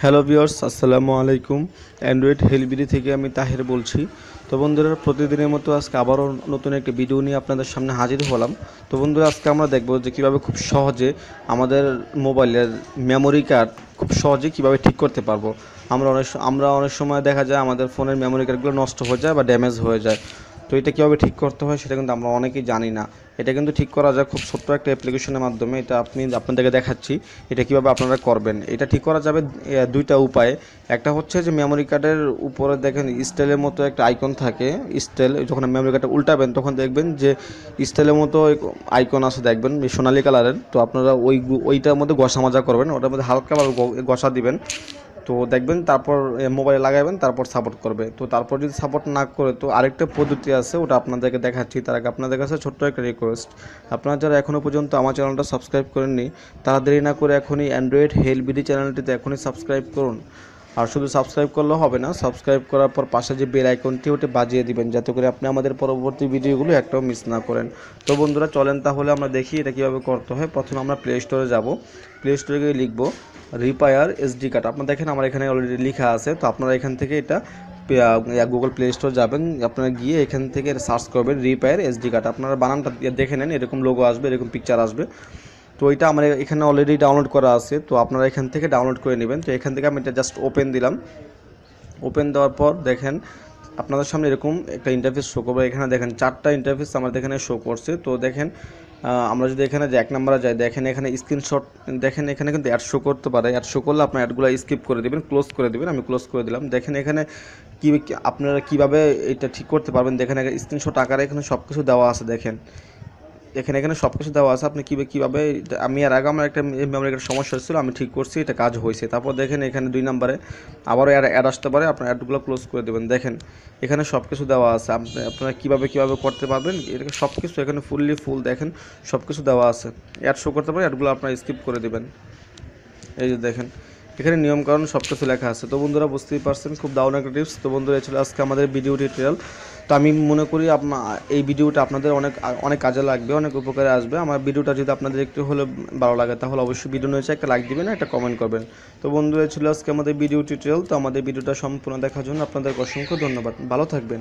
Hello viewers, আসসালামু আলাইকুম। Android হেলবিডি থেকে আমি তাহের বলছি। তো বন্ধুরা, প্রতিদিনের মতো আজকে আবারও নতুন একটি ভিডিও নিয়ে আপনাদের সামনে হাজির হলাম। তো বন্ধুরা, আজকে আমরা দেখব যে কীভাবে খুব সহজে আমাদের মোবাইলের মেমোরি কার্ড খুব সহজে কীভাবে ঠিক করতে পারবো। আমরা অনেক সময় দেখা যায় আমাদের ফোনের মেমোরি কার্ডগুলো নষ্ট হয়ে যায় বা ড্যামেজ হয়ে যায়। তো এটা কীভাবে ঠিক করতে হয় সেটা কিন্তু আমরা অনেকেই জানি না। এটা কিন্তু ঠিক করা যায় খুব ছোট্ট একটা অ্যাপ্লিকেশনের মাধ্যমে। এটা আপনাদেরকে দেখাচ্ছি এটা কীভাবে আপনারা করবেন। এটা ঠিক করা যাবে দুইটা উপায়ে। একটা হচ্ছে যে মেমোরি কার্ডের উপরে দেখেন স্টাইলের মতো একটা আইকন থাকে। স্টাইল যখন মেমোরি কার্ডটা উল্টাবেন তখন দেখবেন যে স্টাইলের মতো আইকন আছে, দেখবেন সোনালি কালারের। তো আপনারা ওইটার মধ্যে ঘষা মাজা করবেন, ওটার মধ্যে হালকাভাবে ঘষা দিবেন। তো দেখবেন তারপর মোবাইলে লাগাবেন, তারপর সাপোর্ট করবে। তো তারপর যদি সাপোর্ট না করে তো আরেকটা পদ্ধতি আছে, ওটা আপনাদেরকে দেখাচ্ছি। তার আগে আপনাদের কাছে ছোট্ট একটা রিকোয়েস্ট, আপনারা যারা এখনও পর্যন্ত আমার চ্যানেলটা সাবস্ক্রাইব করেননি তারা দেরি না করে এখনই অ্যান্ড্রয়েড হেলবিডি চ্যানেলটিতে এখনই সাবস্ক্রাইব করুন। আর শুধু সাবস্ক্রাইব করলেও হবে না, সাবস্ক্রাইব করার পর পাশে যে বেল আইকনটি ওটা বাজিয়ে দিবেন, যাতে করে আপনি আমাদের পরবর্তী ভিডিওগুলো একটাও মিস না করেন। তো বন্ধুরা চলেন তাহলে আমরা দেখি এটা কীভাবে করতে হয়। প্রথমে আমরা প্লে স্টোরে যাব। প্লে স্টোরে গিয়ে লিখব রিপায়ার এসডি কার্ড। আপনারা দেখেন আমার এখানে অলরেডি লেখা আছে। তো আপনারা এখান থেকে এটা গুগল প্লে স্টোর যাবেন, আপনারা গিয়ে এখান থেকে সার্চ করবেন রিপায়ার এসডি কার্ড। আপনারা বানানটা দেখে নেন, এরকম লোগো আসবে, এরকম পিকচার আসবে। তো এটা আমার এখানে অলরেডি ডাউনলোড করা আছে। তো আপনারা এখান থেকে ডাউনলোড করে নেবেন। তো এখান থেকে আমি এটা জাস্ট ওপেন দিলাম। ওপেন দেওয়ার পর দেখেন আপনাদের সামনে এরকম একটা ইন্টারফেস শো করবে। এখানে দেখেন 4টা ইন্টারফেস আমাদের এখানে শো করছে। তো দেখেন আমরা যদি এখানে যে 1 নম্বরে যাই, দেখেন এখানে স্ক্রিনশট, দেখেন এখানে কিন্তু অ্যাড শো করতে পারে। অ্যাড শো করলে আপনার অ্যাডগুলো স্কিপ করে দেবেন, ক্লোজ করে দেবেন। আমি ক্লোজ করে দিলাম। দেখেন এখানে আপনারা কীভাবে এটা ঠিক করতে পারবেন। দেখেন স্ক্রিনশট আকারে এখানে সব কিছু দেওয়া আছে। দেখেন এখানে সব কিছু দেওয়া আছে, আপনি কীভাবে আমি এর আগে আমার একটা মেমোরি কার্ডের সমস্যা হচ্ছিলো, আমি ঠিক করছি, এটা কাজ হয়েছে। তারপর দেখেন এখানে 2 নম্বরে আবারও অ্যাড আসতে পারে, আপনার অ্যাডগুলো ক্লোজ করে দেবেন। দেখেন এখানে সব কিছু দেওয়া আছে, আপনারা কীভাবে করতে পারবেন এটা সব কিছু এখানে ফুল দেখেন সব কিছু দেওয়া আছে। অ্যাড শো করতে পারে, অ্যাডগুলো আপনারা স্কিপ করে দেবেন। এই যে দেখেন এখানে নিয়মকানুন সব কিছু লেখা আছে। তো বন্ধুরা বুঝতেই পারছেন, খুব দারুণ একটা টিপস। তো বন্ধুরা ছিল আজকে আমাদের ভিডিও টিউটোরিয়াল। তো আমি মনে করি এই ভিডিওটা আপনাদের অনেক কাজে লাগবে, অনেক উপকারে আসবে। আমার ভিডিওটা যদি আপনাদের একটু হলে ভালো লাগে তাহলে অবশ্যই ভিডিও নিচে একটা লাইক দিবেন, একটা কমেন্ট করবেন। তো বন্ধুরা ছিল আজকে আমাদের ভিডিও টিউটোরিয়াল। তো আমাদের ভিডিওটা সম্পূর্ণ দেখার জন্য আপনাদের অসংখ্য ধন্যবাদ। ভালো থাকবেন।